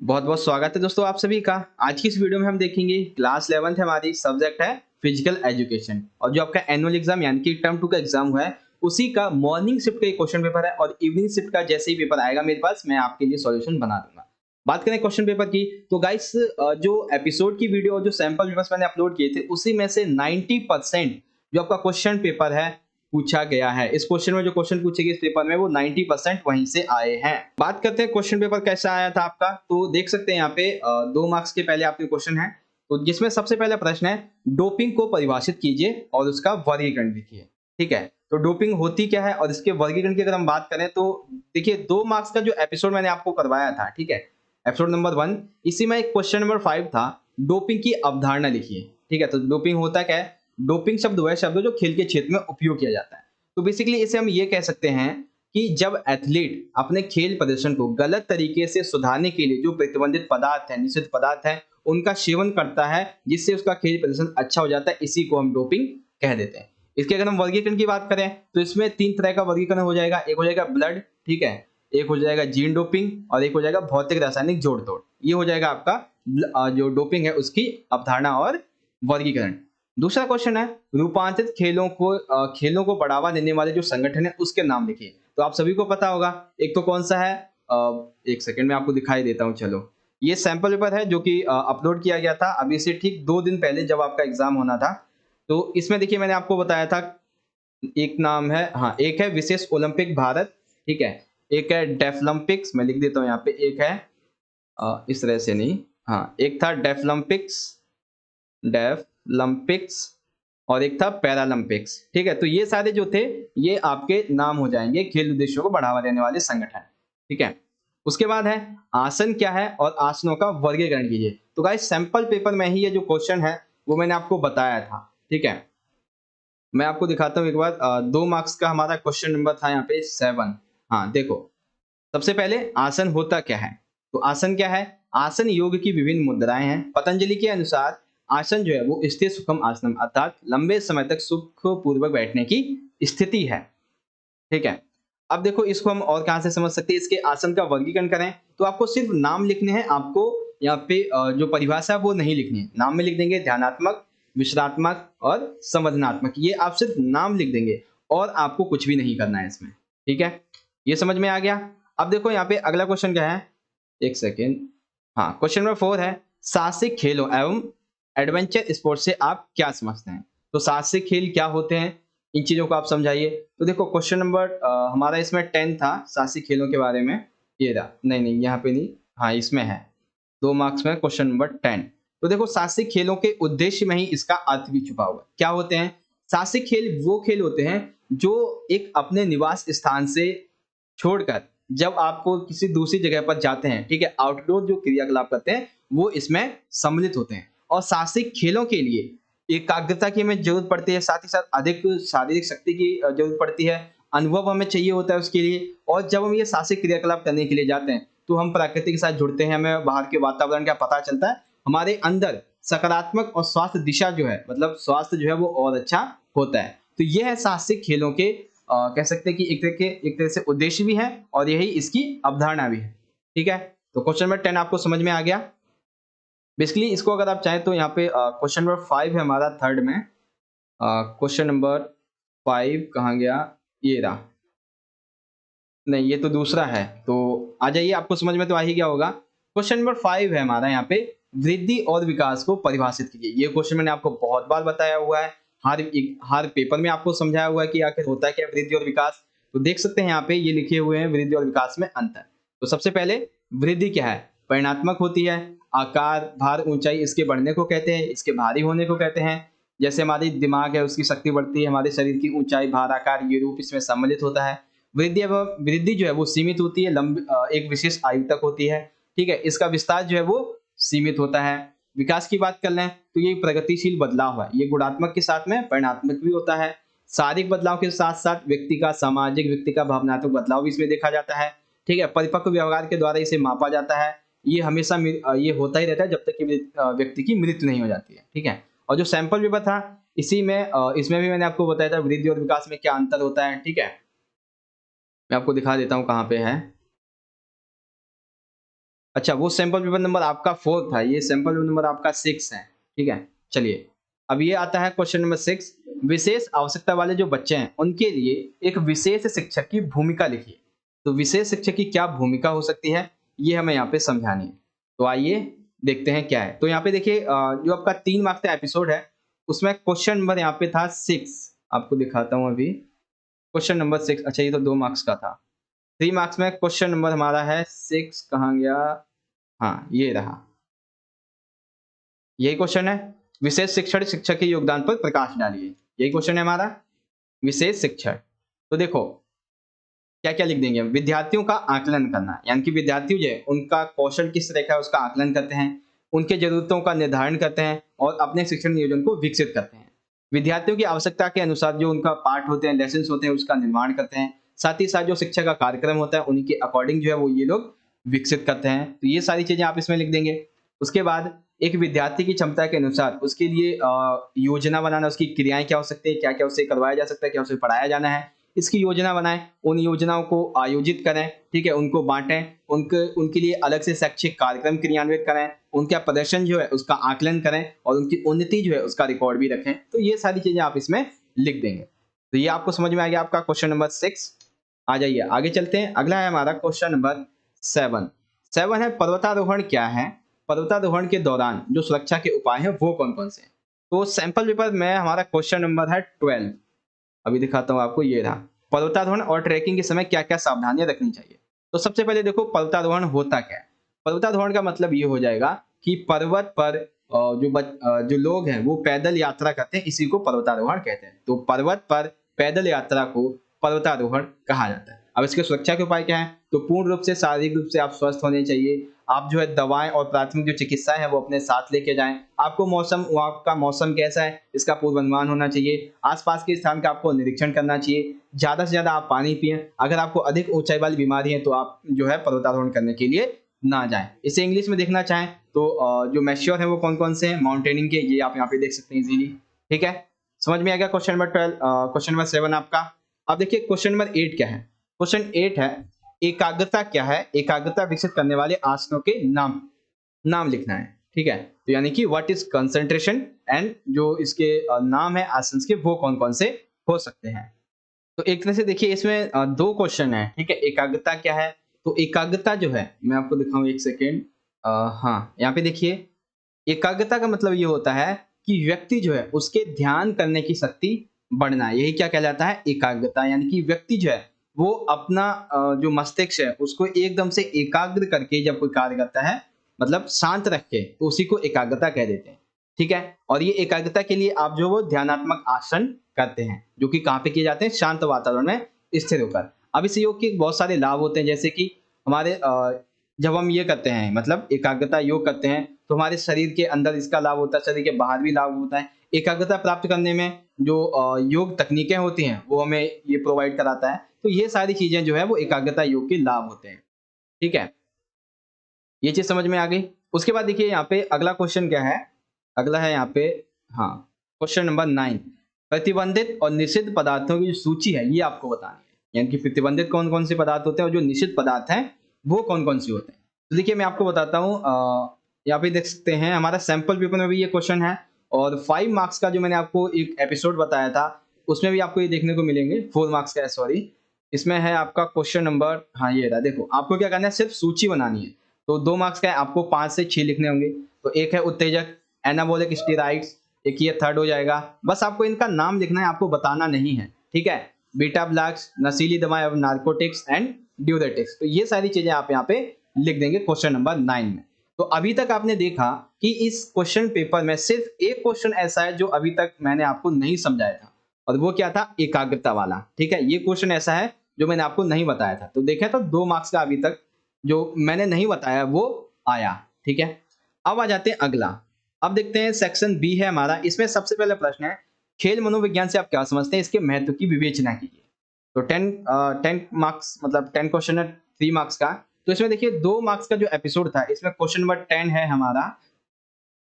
बहुत बहुत स्वागत है दोस्तों आप सभी का। आज की इस वीडियो में हम देखेंगे क्लास 11th हमारी सब्जेक्ट है फिजिकल एजुकेशन और जो आपका एनुअल एग्जाम यानी कि टर्म 2 का एग्जाम हुआ है उसी का मॉर्निंग शिफ्ट का एक क्वेश्चन पेपर है और इवनिंग शिफ्ट का जैसे ही पेपर आएगा मेरे पास मैं आपके लिए सॉल्यूशन बना दूंगा। बात करें क्वेश्चन पेपर की तो गाइस जो एपिसोड की वीडियो और जो सैंपल पेपर्स मैंने अपलोड किए थे उसी में से 90% जो आपका क्वेश्चन पेपर है पूछा गया है। इस क्वेश्चन में जो क्वेश्चन पूछे गए इस पेपर में वो 90% वहीं से आए हैं। बात करते हैं क्वेश्चन पेपर कैसा आया था आपका, तो देख सकते हैं यहाँ पे 2 मार्क्स के पहले आपके क्वेश्चन है। तो जिसमें सबसे पहला प्रश्न है डोपिंग को परिभाषित कीजिए और उसका वर्गीकरण लिखिए। ठीक है, तो डोपिंग होती क्या है और इसके वर्गीकरण की अगर हम बात करें तो देखिए 2 मार्क्स का जो एपिसोड मैंने आपको करवाया था, ठीक है, एपिसोड नंबर 1, इसी में एक क्वेश्चन नंबर 5 था, डोपिंग की अवधारणा लिखिए। ठीक है, तो डोपिंग होता क्या है? डोपिंग शब्द वह शब्द है जो खेल के क्षेत्र में उपयोग किया जाता है। तो बेसिकली इसे हम ये कह सकते हैं कि जब एथलीट अपने खेल प्रदर्शन को गलत तरीके से सुधारने के लिए जो प्रतिबंधित पदार्थ है, निषिद्ध पदार्थ है, उनका सेवन करता है जिससे उसका खेल प्रदर्शन अच्छा हो जाता है, इसी को हम डोपिंग कह देते हैं। इसके अगर हम वर्गीकरण की बात करें तो इसमें 3 तरह का वर्गीकरण हो जाएगा। एक हो जाएगा ब्लड, ठीक है, एक हो जाएगा जीन डोपिंग और एक हो जाएगा भौतिक रासायनिक जोड़-तोड़। ये हो जाएगा आपका जो डोपिंग है उसकी अवधारणा और वर्गीकरण। दूसरा क्वेश्चन है रूपांतरित खेलों को बढ़ावा देने वाले जो संगठन है उसके नाम लिखिए। तो आप सभी को पता होगा एक तो कौन सा है, एक सेकंड में आपको दिखाई देता हूँ। चलो, ये सैंपल पेपर है जो कि अपलोड किया गया था अभी से ठीक 2 दिन पहले जब आपका एग्जाम होना था। तो इसमें देखिए मैंने आपको बताया था, एक नाम है, हाँ, एक है विशेष ओलंपिक भारत, ठीक है, एक है डेफलंपिक्स, मैं लिख देता हूँ यहाँ पे, एक है इस तरह से नहीं, हाँ, एक था डेफलंपिक्स और एक था पैरालंपिक्स। ठीक है, तो ये सारे जो थे ये आपके नाम हो जाएंगे खेल उद्देश्यों को बढ़ावा देने वाले संगठन। ठीक है, उसके बाद है आसन क्या है और आसनों का वर्गीकरण कीजिए। तो गाइस सैंपल पेपर में ही ये जो क्वेश्चन है वो मैंने आपको बताया था। ठीक है, मैं आपको दिखाता हूँ एक बार, 2 मार्क्स का हमारा क्वेश्चन नंबर था यहाँ पे 7। हाँ देखो, सबसे पहले आसन होता क्या है? तो आसन क्या है? आसन योग की विभिन्न मुद्राएं हैं। पतंजलि के अनुसार आसन जो है वो स्थिर सुखम आसनम अर्थात लंबे समय तक सुखपूर्वक बैठने की स्थिति है। ठीक है, अब देखो इसको हम और कहाँ से समझ सकते हैं, इसके आसन का वर्गीकरण करें तो आपको सिर्फ नाम लिखने हैं। आपको यहाँ पे जो परिभाषा है वो नहीं लिखनी है। नाम में लिख देंगे ध्यानात्मक, विश्रात्मक और संवर्धनात्मक, ये आप सिर्फ नाम लिख देंगे और आपको कुछ भी नहीं करना है इसमें। ठीक है, ये समझ में आ गया। अब देखो यहाँ पे अगला क्वेश्चन क्या है, एक सेकेंड, हाँ, क्वेश्चन नंबर 4 है साहसिक खेलों एवं एडवेंचर स्पोर्ट्स से आप क्या समझते हैं? तो साहसिक खेल क्या होते हैं, इन चीजों को आप समझाइए। तो देखो क्वेश्चन नंबर हमारा इसमें 10 था साहसिक खेलों के बारे में, ये रहा, नहीं नहीं यहाँ पे नहीं, हाँ इसमें है, 2 मार्क्स में क्वेश्चन नंबर 10। तो देखो साहसिक खेलों के उद्देश्य में ही इसका अर्थ भी छुपा हुआ है। क्या होते हैं साहसिक खेल? वो खेल होते हैं जो एक अपने निवास स्थान से छोड़कर जब आपको किसी दूसरी जगह पर जाते हैं, ठीक है, आउटडोर जो क्रियाकलाप करते हैं वो इसमें सम्मिलित होते हैं। और साहसिक खेलों के लिए एकाग्रता की हमें जरूरत पड़ती है, साथ ही साथ अधिक शारीरिक शक्ति की जरूरत पड़ती है, अनुभव हमें चाहिए होता है उसके लिए। और जब हम ये साहसिक क्रियाकलाप करने के लिए जाते हैं तो हम प्रकृति के साथ जुड़ते हैं, हमें बाहर के वातावरण का पता चलता है, हमारे अंदर सकारात्मक और स्वास्थ्य दिशा जो है, मतलब स्वास्थ्य जो है वो और अच्छा होता है। तो ये है साहसिक खेलों के कह सकते हैं कि एक तरह से उद्देश्य भी है और यही इसकी अवधारणा भी है। ठीक है, तो क्वेश्चन नंबर 10 आपको समझ में आ गया। बेसिकली इसको अगर आप चाहें तो यहाँ पे क्वेश्चन नंबर 5 है हमारा थर्ड में, क्वेश्चन नंबर 5 कहाँ गया, ये रहा, नहीं ये तो दूसरा है, तो आ जाइए, आपको समझ में तो आ ही गया होगा। क्वेश्चन नंबर 5 है हमारा यहाँ पे, वृद्धि और विकास को परिभाषित कीजिए। ये क्वेश्चन मैंने आपको बहुत बार बताया हुआ है, हर पेपर में आपको समझाया हुआ है कि आखिर होता क्या है वृद्धि और विकास। तो देख सकते हैं यहाँ पे ये लिखे हुए हैं वृद्धि और विकास में अंतर। तो सबसे पहले वृद्धि क्या है? परिणात्मक होती है, आकार, भार, ऊंचाई इसके बढ़ने को कहते हैं, इसके भारी होने को कहते हैं। जैसे हमारी दिमाग है उसकी शक्ति बढ़ती है, हमारे शरीर की ऊंचाई, भार, आकार, ये रूप इसमें सम्मिलित होता है। वृद्धि जो है वो सीमित होती है, एक विशेष आयु तक होती है। ठीक है, इसका विस्तार जो है वो सीमित होता है। विकास की बात कर लें तो ये प्रगतिशील बदलाव है, ये गुणात्मक के साथ में परिणात्मक भी होता है। शारीरिक बदलाव के साथ साथ व्यक्ति का सामाजिक, व्यक्ति का भावनात्मक बदलाव भी इसमें देखा जाता है। ठीक है, परिपक्व व्यवहार के द्वारा इसे मापा जाता है। ये हमेशा ये होता ही रहता है जब तक कि व्यक्ति की मृत्यु नहीं हो जाती है। ठीक है, और जो सैंपल पेपर था इसी में इसमें भी मैंने आपको बताया था वृद्धि और विकास में क्या अंतर होता है। ठीक है, मैं आपको दिखा देता हूँ कहाँ पे है। अच्छा, वो सैंपल पेपर नंबर आपका 4 था, ये सैंपल पेपर नंबर आपका 6 है। ठीक है, चलिए अब ये आता है क्वेश्चन नंबर 6। विशेष आवश्यकता वाले जो बच्चे हैं उनके लिए एक विशेष शिक्षक की भूमिका लिखिए। तो विशेष शिक्षक की क्या भूमिका हो सकती है, ये हमें यहाँ पे समझानी है। तो आइए देखते हैं क्या है। तो यहाँ पे देखिए जो आपका 3 मार्क्स का एपिसोड है उसमें क्वेश्चन नंबर यहाँ पे था 6। आपको दिखाता हूँ अभी क्वेश्चन नंबर 6। अच्छा, ये तो 2 मार्क्स का था। 3 मार्क्स में क्वेश्चन नंबर हमारा है 6, कहाँ गया? हाँ, ये रहा। यही क्वेश्चन है, विशेष शिक्षण शिक्षक के योगदान पर प्रकाश डालिए। यही क्वेश्चन है हमारा, विशेष शिक्षण। तो देखो क्या क्या लिख देंगे, विद्यार्थियों का आकलन करना, यानी कि विद्यार्थी जो है उनका कौशल किस तरह का है उसका आकलन करते हैं, उनके जरूरतों का निर्धारण करते हैं और अपने शिक्षण नियोजन को विकसित करते हैं। विद्यार्थियों की आवश्यकता के अनुसार जो उनका पाठ होते हैं, लेसन होते हैं, उसका निर्माण करते हैं। साथ ही साथ जो शिक्षा का कार्यक्रम होता है उन्हीं के अकॉर्डिंग जो है वो ये लोग विकसित करते हैं। तो ये सारी चीजें आप इसमें लिख देंगे। उसके बाद एक विद्यार्थी की क्षमता के अनुसार उसके लिए योजना बनाना, उसकी क्रियाएं क्या हो सकती है, क्या क्या उसे करवाया जा सकता है, क्या उसे पढ़ाया जाना है, इसकी योजना बनाएं, उन योजनाओं को आयोजित करें, ठीक है, उनको बांटें, उनके लिए अलग से शैक्षिक कार्यक्रम क्रियान्वित करें, उनका प्रदर्शन जो है उसका आकलन करें और उनकी उन्नति जो है उसका रिकॉर्ड भी रखें। तो ये सारी चीजें आप इसमें लिख देंगे। तो ये आपको समझ में आ गया आपका क्वेश्चन नंबर 6। आ जाइए आगे चलते हैं। अगला है हमारा क्वेश्चन नंबर 7। 7 है पर्वतारोहण क्या है, पर्वतारोहण के दौरान जो सुरक्षा के उपाय हैं वो कौन कौन से हैं। तो सैंपल पेपर में हमारा क्वेश्चन नंबर है 12। अभी दिखाता हूँ आपको, ये रहा। पर्वतारोहण और ट्रैकिंग के समय क्या क्या सावधानियां रखनी चाहिए। तो सबसे पहले देखो पर्वतारोहण होता क्या है। पर्वतारोहण का मतलब ये हो जाएगा कि पर्वत पर जो लोग हैं वो पैदल यात्रा करते हैं, इसी को पर्वतारोहण कहते हैं। तो पर्वत पर पैदल यात्रा को पर्वतारोहण कहा जाता है। अब इसके सुरक्षा के उपाय क्या है, तो पूर्ण रूप से शारीरिक रूप से आप स्वस्थ होने चाहिए। आप जो है दवाएं और प्राथमिक जो चिकित्सा है वो अपने साथ लेके जाएं। आपको मौसम, वहाँ का मौसम कैसा है इसका पूर्वानुमान होना चाहिए। आसपास के स्थान का आपको निरीक्षण करना चाहिए। ज्यादा से ज्यादा आप पानी पिएं। अगर आपको अधिक ऊंचाई वाली बीमारी है तो आप जो है पर्वतारोहण करने के लिए ना जाएं। इसे इंग्लिश में देखना चाहें तो जो मैश्योर है वो कौन कौन से हैं माउंटेनिंग के, ये आप यहाँ पे देख सकते हैं इजीली। ठीक है, समझ में आ गया क्वेश्चन नंबर 12, क्वेश्चन नंबर 7 आपका। अब देखिए क्वेश्चन नंबर 8 क्या है। क्वेश्चन 8 है एकाग्रता क्या है, एकाग्रता विकसित करने वाले आसनों के नाम नाम लिखना है। ठीक है, तो यानी कि व्हाट इज कंसंट्रेशन एंड जो इसके नाम है आसन के वो कौन कौन से हो सकते हैं। तो एक तरह से देखिए इसमें 2 क्वेश्चन है। ठीक है, एकाग्रता क्या है, तो एकाग्रता जो है मैं आपको दिखाऊं एक सेकेंड। हाँ, यहाँ पे देखिए एकाग्रता का मतलब ये होता है कि व्यक्ति जो है उसके ध्यान करने की शक्ति बढ़ना, यही क्या कहलाता है एकाग्रता। यानी कि व्यक्ति जो है वो अपना जो मस्तिष्क है उसको एकदम से एकाग्र करके जब कोई कार्य करता है, मतलब शांत रख के, तो उसी को एकाग्रता कह देते हैं। ठीक है, और ये एकाग्रता के लिए आप जो वो ध्यानात्मक आसन करते हैं जो कि कहाँ पे किए जाते हैं, शांत वातावरण में स्थिर होकर। अब इस योग के बहुत सारे लाभ होते हैं, जैसे कि हमारे जब हम ये करते हैं मतलब एकाग्रता योग करते हैं तो हमारे शरीर के अंदर इसका लाभ होता है, शरीर के बाहर भी लाभ होता है। एकाग्रता प्राप्त करने में जो योग तकनीकें होती हैं वो हमें ये प्रोवाइड कराता है। तो ये सारी चीजें जो है वो एकाग्रता योग के लाभ होते हैं। ठीक है, ये चीज समझ में आ गई। उसके बाद देखिए यहाँ पे अगला क्वेश्चन क्या है, अगला है यहाँ पे, हाँ, क्वेश्चन नंबर 9। प्रतिबंधित और निषिद्ध पदार्थों की जो सूची है ये आपको बतानी है। यानी कि प्रतिबंधित कौन कौन से पदार्थ होते हैं और जो निषिद्ध पदार्थ हैं वो कौन कौन से होते हैं। तो देखिए मैं आपको बताता हूँ, यहाँ पे देख सकते हैं हमारा सैंपल पेपर में भी ये क्वेश्चन है और 5 मार्क्स का जो मैंने आपको एक एपिसोड बताया था उसमें भी आपको ये देखने को मिलेंगे। 4 मार्क्स का है, सॉरी। इसमें है आपका क्वेश्चन नंबर, हाँ ये रहा। देखो आपको क्या करना है, सिर्फ सूची बनानी है। तो 2 मार्क्स का है, आपको 5 से 6 लिखने होंगे। तो एक है उत्तेजक एनाबॉलिक स्टेरॉइड्स, एक ये थर्ड हो जाएगा। बस आपको इनका नाम लिखना है, आपको बताना नहीं है। ठीक है, बीटा ब्लॉक्स, नशीली दवाएं, नार्कोटिक्स एंड ड्यूरेटिक्स। तो ये सारी चीजें आप यहाँ पे लिख देंगे क्वेश्चन नंबर 9 में। तो अभी तक आपने देखा कि इस क्वेश्चन पेपर में सिर्फ एक क्वेश्चन ऐसा है जो अभी तक मैंने आपको नहीं समझाया था, और वो क्या था, एकाग्रता वाला। ठीक है, ये क्वेश्चन ऐसा है जो मैंने आपको नहीं बताया था। तो देखें तो 2 मार्क्स का अभी तक जो मैंने नहीं बताया वो आया। ठीक है, अब आ जाते हैं अगला। अब देखते हैं सेक्शन बी है हमारा। इसमें सबसे पहला प्रश्न है खेल मनोविज्ञान से आप क्या समझते हैं, इसके महत्व की विवेचना कीजिए। तो 10 मार्क्स मतलब 10 क्वेश्चन है 3 मार्क्स का। तो इसमें देखिए 2 मार्क्स का जो एपिसोड था इसमें क्वेश्चन नंबर 10 है हमारा,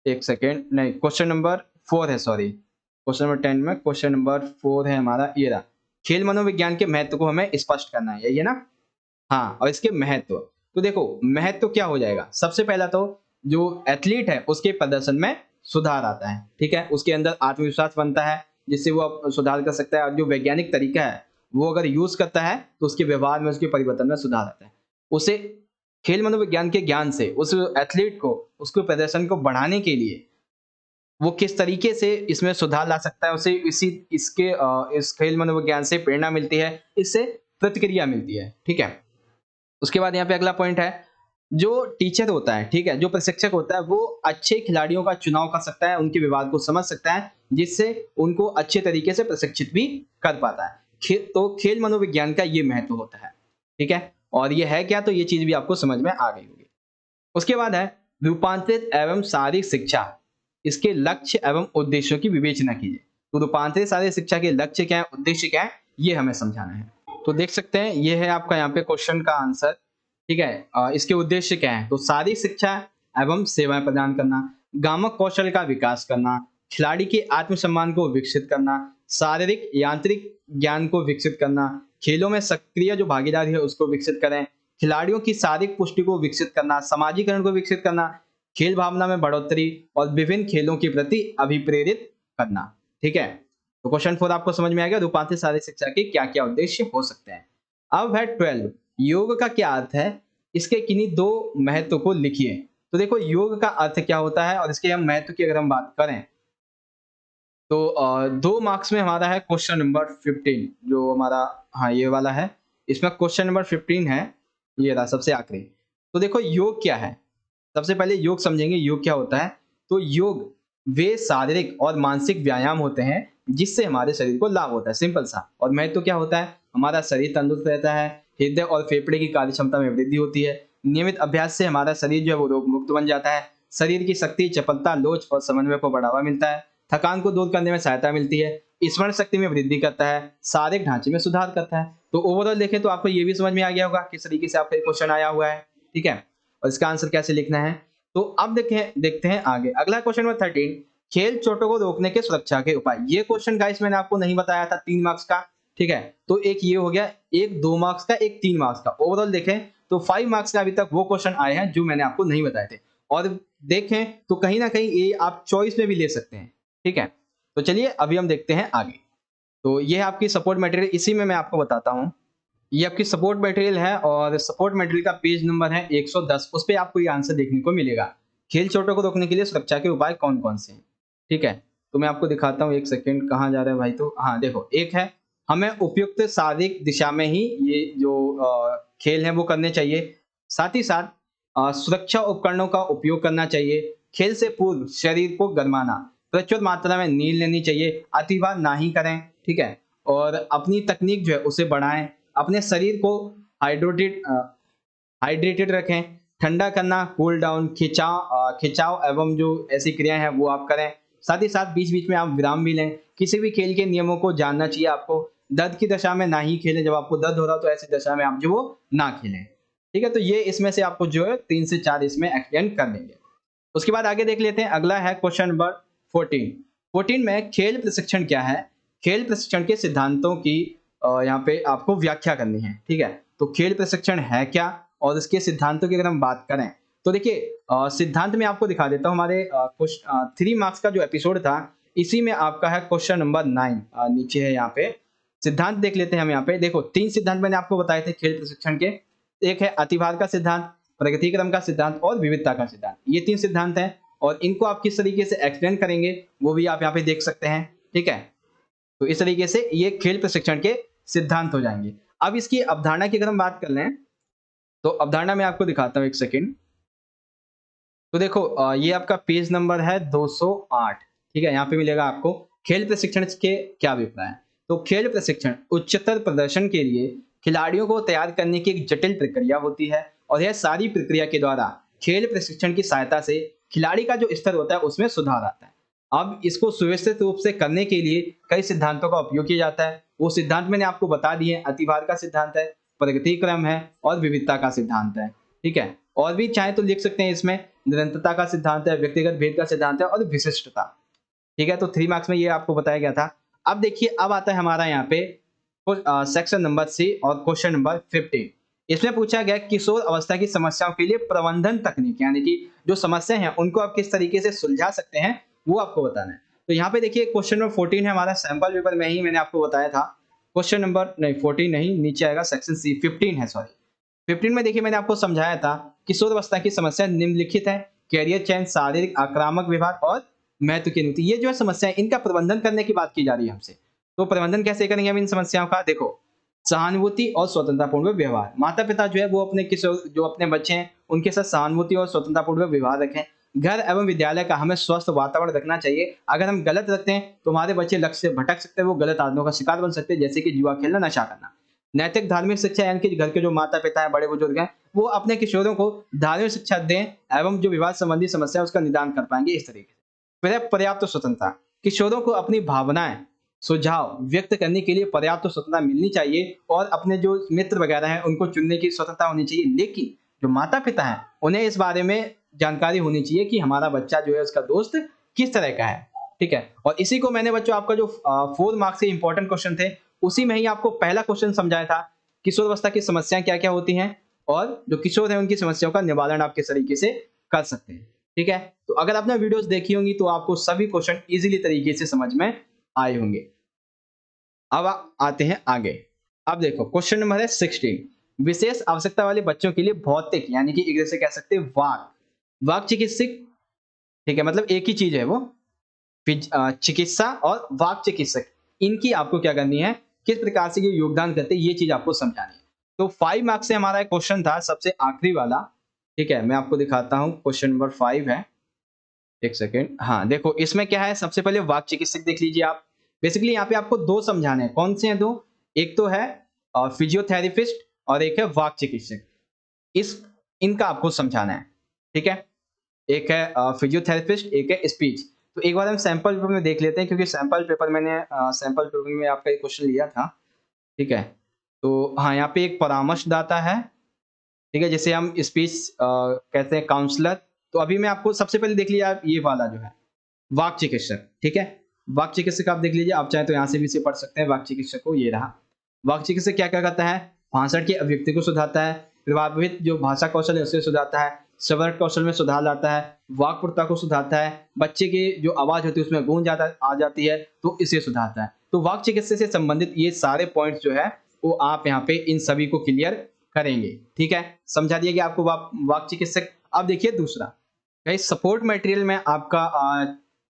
एक सेकेंड, नहीं क्वेश्चन नंबर 4 है, सॉरी। क्वेश्चन नंबर 10 में क्वेश्चन नंबर 4 है हमारा, ये रहा। खेल मनोविज्ञान के महत्व को हमें स्पष्ट करना है, यही है ना। हाँ, और इसके महत्व, तो देखो महत्व क्या हो जाएगा, सबसे पहला तो जो एथलीट है उसके प्रदर्शन में सुधार आता है, ठीक है, उसके अंदर आत्मविश्वास बनता है जिससे वो सुधार कर सकता है, और जो वैज्ञानिक तरीका है वो अगर यूज करता है तो उसके व्यवहार में, उसके परिवर्तन में सुधार आता है। उसे खेल मनोविज्ञान के ज्ञान से उस एथलीट को उसके प्रदर्शन को बढ़ाने के लिए वो किस तरीके से इसमें सुधार ला सकता है, उसे इस खेल मनोविज्ञान से प्रेरणा मिलती है, इससे प्रतिक्रिया मिलती है, ठीक है। उसके बाद यहाँ पे अगला पॉइंट है, जो टीचर होता है, ठीक है, जो प्रशिक्षक होता है वो अच्छे खिलाड़ियों का चुनाव कर सकता है, उनके विभाग को समझ सकता है, जिससे उनको अच्छे तरीके से प्रशिक्षित भी कर पाता है। तो खेल मनोविज्ञान का ये महत्व होता है, ठीक है। और ये है क्या, तो ये चीज भी आपको समझ में आ गई होगी। उसके बाद है रूपांतरित एवं शारीरिक शिक्षा, इसके लक्ष्य एवं उद्देश्यों की विवेचना कीजिए। तो रूपांतरित शारीरिक शिक्षा के लक्ष्य क्या है, उद्देश्य क्या है, ये हमें समझाना है। तो देख सकते हैं ये है आपका यहाँ पे क्वेश्चन का आंसर, ठीक है। इसके उद्देश्य क्या है, तो शारीरिक शिक्षा एवं सेवाएं प्रदान करना, गामक कौशल का विकास करना, खिलाड़ी के आत्मसम्मान को विकसित करना, शारीरिक यांत्रिक ज्ञान को विकसित करना, खेलों में सक्रिय जो भागीदारी है उसको विकसित करें, खिलाड़ियों की शारीरिक पुष्टि को विकसित करना, समाजीकरण को विकसित करना, खेल भावना में बढ़ोतरी और विभिन्न खेलों के प्रति अभिप्रेरित करना, ठीक है। तो क्वेश्चन 4 आपको समझ में आ गया, रूपांतरित शारीरिक शिक्षा के क्या क्या उद्देश्य हो सकते हैं। अब है 12, योग का क्या अर्थ है, इसके किन्हीं दो महत्व को लिखिए। तो देखो योग का अर्थ क्या होता है और इसके हम महत्व की अगर हम बात करें तो 2 मार्क्स में हमारा है क्वेश्चन नंबर 15, जो हमारा, हाँ ये वाला है, इसमें क्वेश्चन नंबर 15 है, ये रहा सबसे आखिरी। तो देखो योग क्या है, सबसे पहले योग समझेंगे, योग क्या होता है। तो योग वे शारीरिक और मानसिक व्यायाम होते हैं जिससे हमारे शरीर को लाभ होता है, सिंपल सा। और महत्व तो क्या होता है, हमारा शरीर तंदुरुस्त रहता है, हृदय और फेफड़े की कार्य क्षमता में वृद्धि होती है, नियमित अभ्यास से हमारा शरीर जो है वो रोग मुक्त बन जाता है, शरीर की शक्ति, चपलता, लोच और समन्वय को बढ़ावा मिलता है, थकान को दूर करने में सहायता मिलती है, स्मरण शक्ति में वृद्धि करता है, शारीरिक ढांचे में सुधार करता है। तो ओवरऑल देखें तो आपको ये भी समझ में आ गया होगा किस तरीके से आपका क्वेश्चन आया हुआ है, ठीक है, और इसका आंसर कैसे लिखना है। तो अब देखते हैं आगे अगला क्वेश्चन नंबर 13, खेल चोटों को रोकने के सुरक्षा के उपाय। ये क्वेश्चन गाइस मैंने आपको नहीं बताया था, 3 मार्क्स का, ठीक है। तो एक ये हो गया, एक 2 मार्क्स का, एक 3 मार्क्स का। ओवरऑल देखें तो 5 मार्क्स का अभी तक वो क्वेश्चन आए हैं जो मैंने आपको नहीं बताए थे। और देखें तो कहीं ना कहीं ये आप चॉइस में भी ले सकते हैं, ठीक है। तो चलिए अभी हम देखते हैं आगे। तो ये है आपकी सपोर्ट मटेरियल, इसी में मैं आपको बताता हूँ। ये आपकी सपोर्ट मटेरियल है और सपोर्ट मटेरियल का पेज नंबर है 110, उस पे आपको ये आंसर देखने को मिलेगा। खेल चोटों को रोकने के लिए सुरक्षा के उपाय कौन कौन से हैं, ठीक है। तो मैं आपको दिखाता हूँ, एक सेकेंड, कहाँ जा रहा है भाई, तो हाँ देखो, एक है हमें उपयुक्त शारीरिक दिशा में ही ये जो खेल है वो करने चाहिए। साथ ही साथ सुरक्षा उपकरणों का उपयोग करना चाहिए। खेल से पूर्व शरीर को गरमाना, प्रचुर मात्रा में नींद लेनी चाहिए, अतिवार ना ही करें, ठीक है। और अपनी तकनीक जो है उसे बढ़ाएं, अपने शरीर को हाइड्रेटेड हाइड्रेटेड रखें, ठंडा करना, कूल डाउन, खिंचाव एवं जो ऐसी क्रियाएं हैं वो आप करें। साथ ही साथ बीच बीच में आप विराम भी लें। किसी भी खेल के नियमों को जानना चाहिए आपको। दर्द की दशा में ना ही खेलें, जब आपको दर्द हो रहा हो तो ऐसी दशा में आप जो वो ना खेलें, ठीक है। तो ये इसमें से आपको जो है 3 से 4 इसमें एक्सटेंड कर देंगे। उसके बाद आगे देख लेते हैं, अगला है क्वेश्चन नंबर 14 में खेल प्रशिक्षण क्या है, खेल प्रशिक्षण के सिद्धांतों की यहाँ पे आपको व्याख्या करनी है, ठीक है। तो खेल प्रशिक्षण है क्या और इसके सिद्धांतों की अगर हम बात करें तो देखिए सिद्धांत में आपको दिखा देता हूँ, हमारे 3 मार्क्स का जो एपिसोड था इसी में आपका है क्वेश्चन नंबर 9, नीचे है यहाँ पे सिद्धांत देख लेते हैं हम। यहाँ पे देखो 3 सिद्धांत मैंने आपको बताए थे खेल प्रशिक्षण के, एक है अतिभार का सिद्धांत, प्रगति क्रम का सिद्धांत और विविधता का सिद्धांत। ये 3 सिद्धांत हैं और इनको आप किस तरीके से एक्सप्लेन करेंगे वो भी आप यहाँ पे देख सकते हैं, ठीक है। तो इस तरीके से ये खेल प्रशिक्षण के सिद्धांत हो जाएंगे। अब इसकी अवधारणा की अगर हम बात कर लें तो अवधारणा में आपको दिखाता हूं, एक सेकेंड। तो देखो ये आपका पेज नंबर है 208, ठीक है। यहाँ पे मिलेगा आपको खेल प्रशिक्षण के क्या अभिप्राय है। तो खेल प्रशिक्षण उच्चतर प्रदर्शन के लिए खिलाड़ियों को तैयार करने की एक जटिल प्रक्रिया होती है और यह सारी प्रक्रिया के द्वारा खेल प्रशिक्षण की सहायता से खिलाड़ी का जो स्तर होता है उसमें सुधार आता है। अब इसको सुव्यवस्थित रूप से करने के लिए कई सिद्धांतों का उपयोग किया जाता है। वो सिद्धांत मैंने आपको बता दिए, अतिभार का सिद्धांत है, प्रगति क्रम है और विविधता का सिद्धांत है, ठीक है। और भी चाहे तो लिख सकते हैं इसमें, निरंतरता का सिद्धांत है, व्यक्तिगत भेद का सिद्धांत है और विशिष्टता, ठीक है। तो 3 मार्क्स में ये आपको बताया गया था। अब देखिए अब आता है हमारा यहाँ पे सेक्शन नंबर सी और क्वेश्चन नंबर 15। इसमें पूछा गया किशोर अवस्था की समस्याओं के लिए प्रबंधन तकनीक, यानी कि जो समस्या है उनको आप किस तरीके से सुलझा सकते हैं वो आपको बताना है। तो यहाँ पे देखिए क्वेश्चन नंबर 14 है हमारा, सैंपल पेपर में ही मैंने आपको बताया था। क्वेश्चन नंबर नहीं 14 नहीं, नीचे आएगा सेक्शन सी, 15 है सॉरी। 15 में देखिए मैंने आपको समझाया था किशोर अवस्था की समस्या निम्नलिखित है, कैरियर चयन, शारीरिक आक्रामक विभाग और महत्व की नीति। ये जो है समस्या है इनका प्रबंधन करने की बात की जा रही है हमसे। तो प्रबंधन कैसे करेंगे हम इन समस्याओं का? देखो, सहानुभूति और स्वतंत्रतापूर्ण व्यवहार। माता पिता जो है वो अपने किशोर जो अपने बच्चे हैं उनके साथ सहानुभूति और स्वतंत्रतापूर्ण व्यवहार रखें। घर एवं विद्यालय का हमें स्वस्थ वातावरण रखना चाहिए। अगर हम गलत रखते हैं तो हमारे बच्चे लक्ष्य से भटक सकते हैं, वो गलत आदतों का शिकार बन सकते हैं, जैसे कि जुआ खेलना, नशा करना। नैतिक धार्मिक शिक्षा, यानी कि घर के जो माता पिता है, बड़े बुजुर्ग हैं, वो अपने किशोरों को धार्मिक शिक्षा दें एवं जो विवाद संबंधी समस्या है उसका निदान कर पाएंगे इस तरीके से। फिर पर्याप्त स्वतंत्रता, किशोरों को अपनी भावनाएं सुझाव व्यक्त करने के लिए पर्याप्त स्वतंत्रता मिलनी चाहिए और अपने जो मित्र वगैरह हैं उनको चुनने की स्वतंत्रता होनी चाहिए। लेकिन जो माता पिता हैं उन्हें इस बारे में जानकारी होनी चाहिए कि हमारा बच्चा जो है उसका दोस्त किस तरह का है, ठीक है। और इसी को मैंने बच्चों आपका जो 4 मार्क्स के इंपॉर्टेंट क्वेश्चन थे उसी में ही आपको पहला क्वेश्चन समझाया था किशोर अवस्था की समस्याएं क्या क्या होती हैं और जो किशोर है उनकी समस्याओं का निवारण आप किस तरीके से कर सकते हैं, ठीक है। तो अगर आपने वीडियोस देखी होंगी तो आपको सभी क्वेश्चन इजीली तरीके से समझ में आए होंगे। अब आते हैं आगे। अब देखो क्वेश्चन नंबर है 16, विशेष आवश्यकता वाले बच्चों के लिए भौतिक, यानी कि इंग्लिश से कह सकते हैं वाक चिकित्सक, ठीक है, मतलब एक ही चीज है वो, चिकित्सा और वाक चिकित्सक, इनकी आपको क्या करनी है, किस प्रकार से ये योगदान करते हैं ये चीज आपको समझानी है। तो 5 मार्क्स से हमारा क्वेश्चन था सबसे आखिरी वाला, ठीक है। मैं आपको दिखाता हूं, क्वेश्चन नंबर 5 है, एक सेकेंड। हाँ देखो इसमें क्या है, सबसे पहले वाक चिकित्सक देख लीजिए आप। बेसिकली यहाँ पे आपको 2 समझाने हैं, कौन से हैं 2? एक तो है फिजियोथेरेपिस्ट और एक है वाक चिकित्सक। इस इनका आपको समझाना है, ठीक है। एक है फिजियोथेरेपिस्ट, एक है स्पीच। तो एक बार हम सैंपल पेपर में देख लेते हैं, क्योंकि सैंपल पेपर में आपका एक क्वेश्चन लिया था, ठीक है। तो हाँ, यहाँ पे एक परामर्शदाता है, ठीक है, जिसे हम स्पीच कहते हैं, काउंसलर। तो अभी मैं आपको सबसे पहले देख लीजिए आप, ये वाला जो है वाक चिकित्सक, ठीक है। वाक चिकित्सक आप देख लीजिए, आप चाहे तो यहाँ से भी इसे पढ़ सकते हैं। वाक चिकित्सक को, ये रहा। वाक चिकित्सक क्या क्या करता है? भाषण की अभिव्यक्ति को सुधारता है, प्रभावित जो भाषा कौशल है उसे सुधारता है, श्रवण कौशल में सुधार लाता है, वाक्पटुता को सुधारता है, बच्चे की जो आवाज होती है उसमें गूंज आ जाती है तो इसे सुधारता है। तो वाक चिकित्सा से संबंधित ये सारे पॉइंट्स जो है वो आप यहाँ पे इन सभी को क्लियर करेंगे, ठीक है। समझा दिया गया आपको वाक चिकित्सक। अब देखिए दूसरा, सपोर्ट मटेरियल में आपका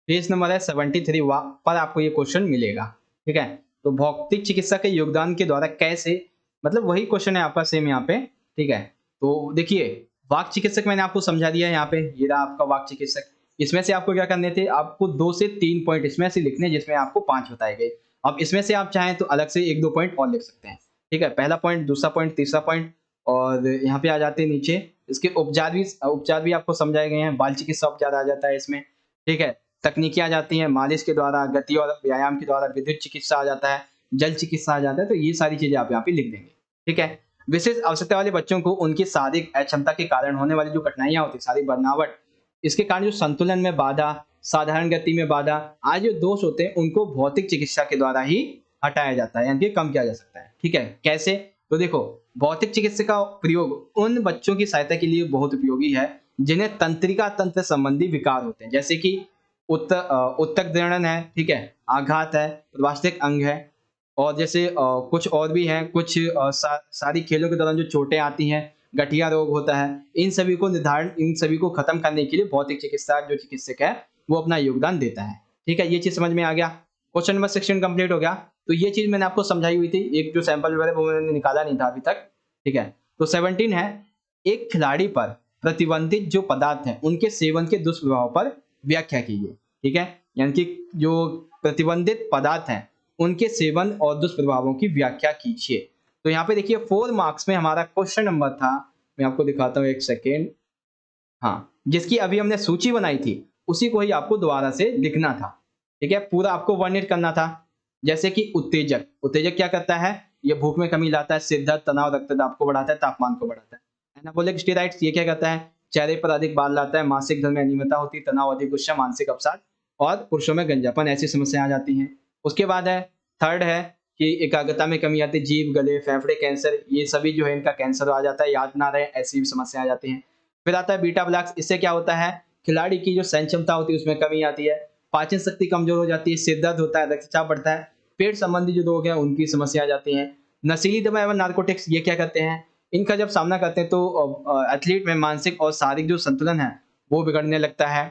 पेज नंबर है 73 पर आपको ये क्वेश्चन मिलेगा, ठीक है। तो भौतिक चिकित्सा के योगदान के द्वारा कैसे, मतलब वही क्वेश्चन है आपका सेम यहाँ पे, ठीक है। तो देखिए वाक चिकित्सक मैंने आपको समझा दिया है यहाँ पे, ये रहा आपका वाक चिकित्सक। इसमें से आपको क्या करने थे, आपको 2 से 3 पॉइंट इसमें से लिखने, जिसमें आपको 5 बताए गए। अब इसमें से आप चाहें तो अलग से 1-2 पॉइंट और लिख सकते हैं, ठीक है। पहला पॉइंट, दूसरा पॉइंट, तीसरा पॉइंट, और यहाँ पे आ जाते हैं नीचे इसके उपचार भी आपको समझाए गए हैं। बाल चिकित्सा उपचार आ जाता है इसमें, ठीक है। तकनीकी आ जाती हैं, मालिश के द्वारा, गति और व्यायाम के द्वारा, विद्युत चिकित्सा आ जाता है, जल चिकित्सा आ जाता है। तो ये सारी चीजें आप यहाँ पे लिख देंगे, ठीक है। विशेष आवश्यकता वाले बच्चों को उनकी शारीरिक अक्षमता के कारण होने वाली जो कठिनाइयां होती है, शारीरिक बनावट, इसके कारण जो संतुलन में बाधा, साधारण गति में बाधा, आज जो दोष होते हैं उनको भौतिक चिकित्सा के द्वारा ही हटाया जाता है, यानी कि कम किया जा सकता है, ठीक है। कैसे? तो देखो भौतिक चिकित्सा का प्रयोग उन बच्चों की सहायता के लिए बहुत उपयोगी है जिन्हें तंत्रिका तंत्र संबंधी विकार होते हैं, जैसे कि उत्तक दृढ़ है, ठीक है, आघात है, वास्तविक अंग है, और जैसे कुछ और भी हैं, कुछ सारी खेलों के दौरान जो चोटें आती हैं, गठिया रोग होता है, इन सभी को खत्म करने के लिए भौतिक चिकित्सा जो चिकित्सक है वो अपना योगदान देता है, ठीक है। ये चीज समझ में आ गया। क्वेश्चन नंबर 16 कंप्लीट हो गया। तो ये चीज मैंने आपको समझाई हुई थी, एक जो सैंपल पेपर है वो मैंने निकाला नहीं था अभी तक, ठीक है। तो 17 है, एक खिलाड़ी पर प्रतिबंधित जो पदार्थ हैं उनके सेवन के दुष्प्रभाव पर व्याख्या कीजिए, ठीक है। यानी कि जो प्रतिबंधित पदार्थ हैं उनके सेवन और दुष्प्रभावों की व्याख्या कीजिए। तो यहाँ पे देखिए 4 मार्क्स में हमारा क्वेश्चन नंबर था, मैं आपको दिखाता हूँ, एक सेकेंड। हाँ, जिसकी अभी हमने सूची बनाई थी उसी को ही आपको दोबारा से लिखना था, ठीक है। पूरा आपको वर्णित करना था। जैसे कि उत्तेजक क्या करता है, ये भूख में कमी लाता है, सिर दर्द, तनाव, रक्तदाब को बढ़ाता है, तापमान को बढ़ाता है। एनाबॉलिक स्टेरॉइड्स ये क्या करता है, चेहरे पर अधिक बाल लाता है, मासिक धर्म में अनियमितता होती है, तनाव, अधिक गुस्सा, मानसिक अवसाद और पुरुषों में गंजापन, ऐसी समस्याएं आ जाती हैं। उसके बाद है थर्ड है कि एकाग्रता में कमी आती है, जीभ, गले, फेफड़े कैंसर, ये सभी जो है इनका कैंसर आ जाता है, याद ना रहे ऐसी भी समस्या आ जाती हैं। फिर आता है बीटा ब्लॉक्स, इससे क्या होता है, खिलाड़ी की जो सहन क्षमता होती है उसमें कमी आती है, पाचन शक्ति कमजोर हो जाती है, सिर दर्द होता है, रक्तचाप बढ़ता है, पेट संबंधी जो रोग हैं उनकी समस्या आ जाती है। नशीली दवा एवं नार्कोटिक्स ये क्या करते हैं, इनका जब सामना करते हैं तो एथलीट में मानसिक और शारीरिक जो संतुलन है वो बिगड़ने लगता है।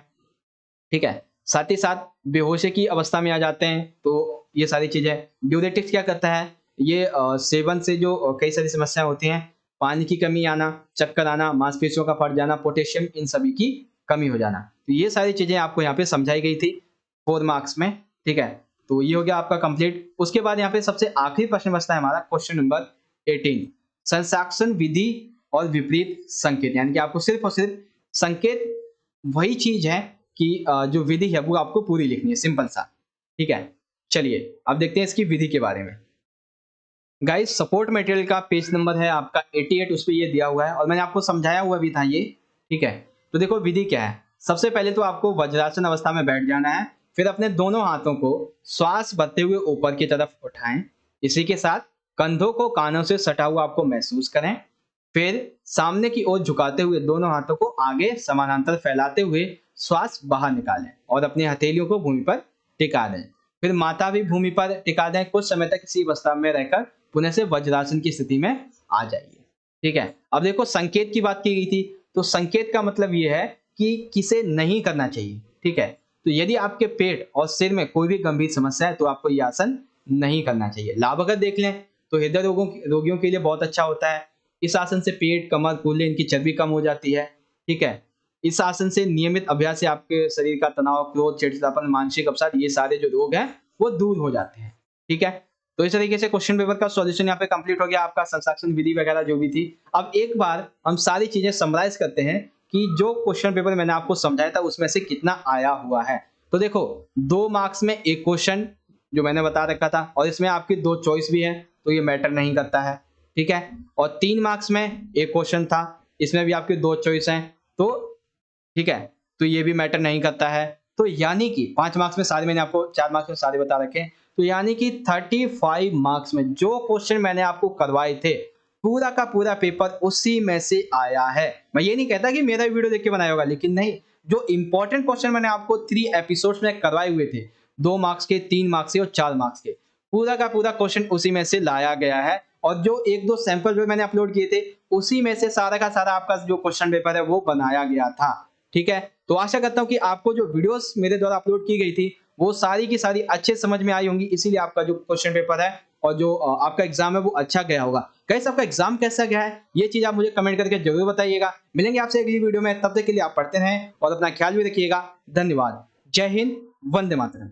ठीक है, साथ ही साथ बेहोशी की अवस्था में आ जाते हैं। तो ये सारी चीजें, ड्यूरेटिक्स क्या करता है, ये सेवन से जो कई सारी समस्या होती हैं, पानी की कमी आना, चक्कर आना, मांसपेशियों का फट जाना, पोटेशियम, इन सभी की कमी हो जाना। तो ये सारी चीजें आपको यहाँ पे समझाई गई थी 4 मार्क्स में। ठीक है, तो ये हो गया आपका कंप्लीट। उसके बाद यहाँ पे सबसे आखिरी प्रश्न बचता है हमारा क्वेश्चन नंबर 18, संसाक्षण विधि और विपरीत संकेत, यानी कि आपको सिर्फ और सिर्फ संकेत वही चीज है कि जो विधि है वो आपको पूरी लिखनी है, सिंपल सा। ठीक है, चलिए अब देखते हैं इसकी विधि के बारे में। गाइस सपोर्ट मटेरियल का पेज नंबर है आपका 88, उस पे ये दिया हुआ है और मैंने आपको समझाया हुआ भी था ये। ठीक है, तो देखो विधि क्या है। सबसे पहले तो आपको वज्रासन अवस्था में बैठ जाना है, फिर अपने दोनों हाथों को श्वास भरते हुए ऊपर की तरफ उठाएं, इसी के साथ कंधों को कानों से सटा हुआ आपको महसूस करें, फिर सामने की ओर झुकाते हुए दोनों हाथों को आगे समानांतर फैलाते हुए श्वास बाहर निकालें और अपनी हथेलियों को भूमि पर टिका दें, फिर माथा भी भूमि पर टिका दें। कुछ समय तक इसी अवस्था में रहकर पुनः से वज्रासन की स्थिति में आ जाइए। ठीक है, अब देखो संकेत की बात की गई थी, तो संकेत का मतलब ये है कि किसे नहीं करना चाहिए। ठीक है, तो यदि आपके पेट और सिर में कोई भी गंभीर समस्या है तो आपको ये आसन नहीं करना चाहिए। लाभ अगर देख लें तो हृदय रोगियों के लिए बहुत अच्छा होता है। इस आसन से पेट, कमर, कूल्हे, इनकी चर्बी कम हो जाती है। ठीक है, इस आसन से नियमित अभ्यास से आपके शरीर का तनाव, क्रोध, चिड़चिड़ापन, मानसिक अवसाद, ये सारे जो रोग हैं वो दूर हो जाते हैं। ठीक है, तो इस तरीके से क्वेश्चन पेपर का सॉल्यूशन यहाँ पे कंप्लीट हो गया आपका, संसाक्षण विधि वगैरह जो भी थी। अब एक बार हम सारी चीजें समराइज करते हैं कि जो क्वेश्चन पेपर मैंने आपको समझाया था उसमें से कितना आया हुआ है। तो देखो 2 मार्क्स में एक क्वेश्चन जो मैंने बता रखा था और इसमें आपकी 2 चॉइस भी है तो ये मैटर नहीं करता है। ठीक है, और 3 मार्क्स में एक क्वेश्चन था, इसमें भी आपकी 2 चॉइस हैं, तो ठीक है, तो ये भी मैटर नहीं करता है। तो यानी कि 5 मार्क्स में सारे मैंने आपको, 4 मार्क्स में सारे बता रखे हैं, तो यानी कि 35 मार्क्स में जो क्वेश्चन मैंने आपको करवाए थे पूरा का पूरा पेपर उसी में से आया है। मैं ये नहीं कहता कि मेरा वीडियो देख के बनाया होगा, लेकिन नहीं, जो इंपॉर्टेंट क्वेश्चन मैंने आपको 3 एपिसोड्स में करवाए हुए थे, 2 मार्क्स के, 3 मार्क्स के और 4 मार्क्स के, पूरा का पूरा क्वेश्चन उसी में से लाया गया है। और जो 1-2 सैंपल जो मैंने अपलोड किए थे उसी में से सारा का सारा आपका जो क्वेश्चन पेपर है वो बनाया गया था। ठीक है, तो आशा करता हूं कि आपको जो वीडियोस मेरे द्वारा अपलोड की गई थी वो सारी की सारी अच्छे समझ में आई होंगी, इसीलिए आपका जो क्वेश्चन पेपर है और जो आपका एग्जाम है वो अच्छा गया होगा। कैसे आपका एग्जाम कैसा गया है ये चीज आप मुझे कमेंट करके जरूर बताइएगा। मिलेंगे आपसे अगली वीडियो में, तब तक के लिए आप पढ़ते रहें और अपना ख्याल भी रखिएगा। धन्यवाद। जय हिंद, वंदे मातरम।